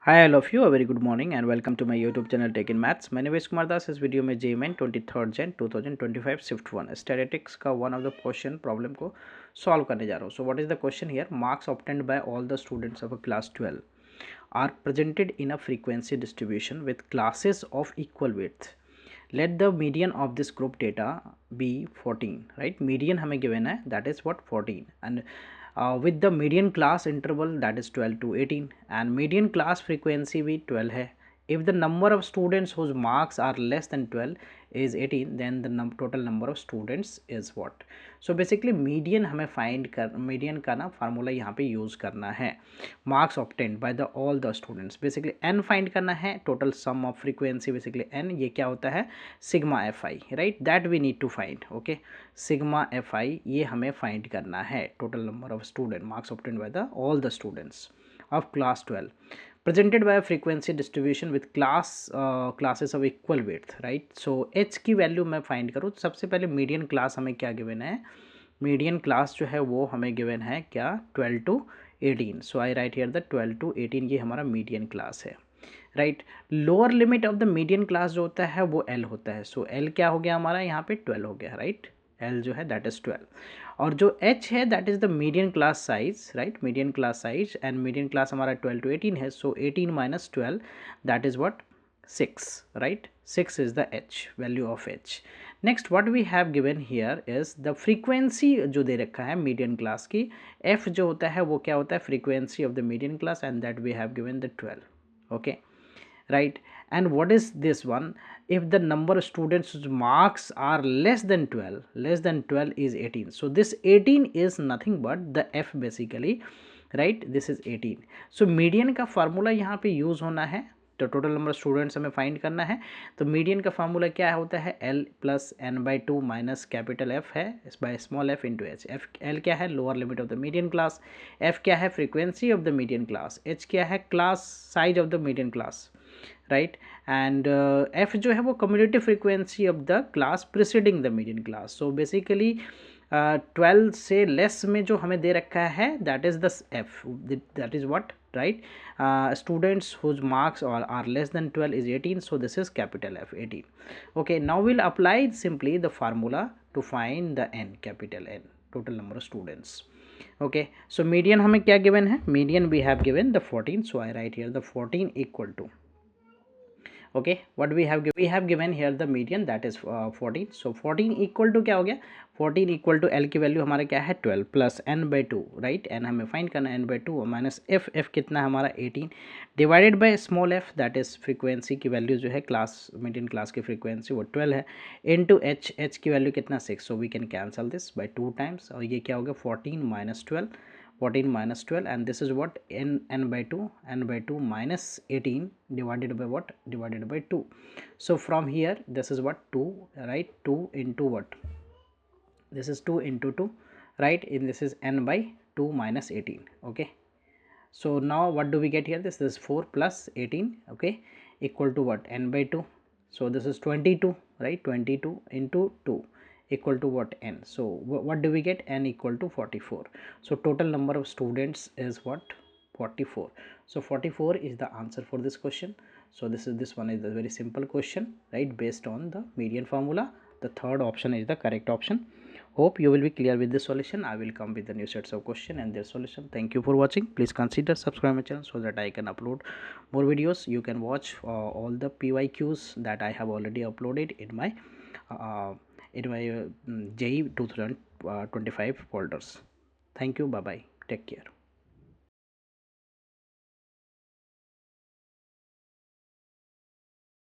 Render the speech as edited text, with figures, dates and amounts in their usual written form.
Hi all of you, a very good morning and welcome to my YouTube channel Tech in Maths. मैं निवेश कुमार दास इस video में JMN 23rd Jan 2025 shift 1 statistics का one of the question problem को solve करने जा रहा हूँ. So what is the question here? Marks obtained by all the students of class 12 are presented in a frequency distribution with classes of equal width. Let the median of this group data be 14, right? Median हमें given है, that is what, 14, and with the median class interval that is 12 to 18 and median class frequency भी 12 है. If the number of students whose marks are less than 12 is 18, then the total number of students is what? So basically median हमें find कर, median का ना formula यहाँ पे use करना है. Marks obtained by the all the students, basically n find करना है, total sum of frequency basically n, ये क्या होता है? Sigma fi, right? That we need to find, okay? Sigma fi ये हमें find करना है, total number of student marks obtained by the all the students of class 12 presented by a frequency distribution with classes of equal width, right? So h की value मैं find करूँ तो सबसे पहले मीडियन क्लास हमें क्या गिवन है? Median class जो है वो हमें गिवन है क्या? 12 to 18. So I right here the 12 to 18, ये हमारा मीडियन क्लास है, right. Lower limit of the median class जो होता है वो एल होता है. सो एल क्या हो गया हमारा यहाँ पे? 12 हो गया, राइट. एल जो है दैट इज 12 और जो एच है that is the median class size, right. Median class size and median class हमारा 12 to 18 है. सो 18 minus 12 that is what? 6, right? 6 is the h, value of h. Next what we have given here is the frequency जो दे रखा है median class की. f जो होता है वो क्या होता है? frequency of the median class, and that we have given the 12, okay, right? And what is this one? If the number of students whose marks are less than 12 is 18. So this 18 is nothing but the f basically, right? This is 18. So median का formula यहाँ पे use होना है. तो total number of students हमें find करना है. तो मीडियन का फार्मूला क्या होता है? L plus N by two minus capital F है by small F into H. F L क्या है? Lower limit of the median class. F क्या है? Frequency of the median class. H क्या है? Class size of the median class, right. And F जो है वो cumulative frequency of the class preceding the median class. So basically 12 से less में जो हमें दे रखा है that is the F, that is what, right? Students whose marks are less than 12 is 18, so this is capital F, 18. Okay, now we'll apply simply the formula to find the n, capital N, total number of students. Okay, so median हमें क्या given है? Median we have given the 14, so I write here the 14 equal to, okay, what we have given here the median that is 14. So 14 equal to क्या हो गया? 14 equal to L की value हमारा क्या है? 12 plus n by two, right. n हमें find करना है, n by two minus f कितना है हमारा? 18 divided by small f that is frequency की वैल्यू जो है क्लास मीडियन क्लास की फ्रीक्वेंसी वो 12 है, इनटू h की वैल्यू कितना? 6. So we can cancel this by 2 times और ये क्या हो गया? 14 minus 12, 14 minus 12, and this is what? n by 2 minus 18 divided by what? Divided by 2. So from here this is what? 2, right? 2 into what? This is 2 into 2, right? And this is n by 2 minus 18, okay. So now what do we get here? This is 4 plus 18, okay, equal to what? N by 2. So this is 22, right? 22 into 2 equal to what? N. So what do we get? N equal to 44. So total number of students is what? 44. So 44 is the answer for this question. So this one is a very simple question, right? Based on the median formula. The third option is the correct option. Hope you will be clear with the solution. I will come with the new sets of question and their solution. Thank you for watching. Please consider subscribe my channel so that I can upload more videos. You can watch all the PYQs that I have already uploaded in my JEE 2025 folders. Thank you. Bye bye. Take care.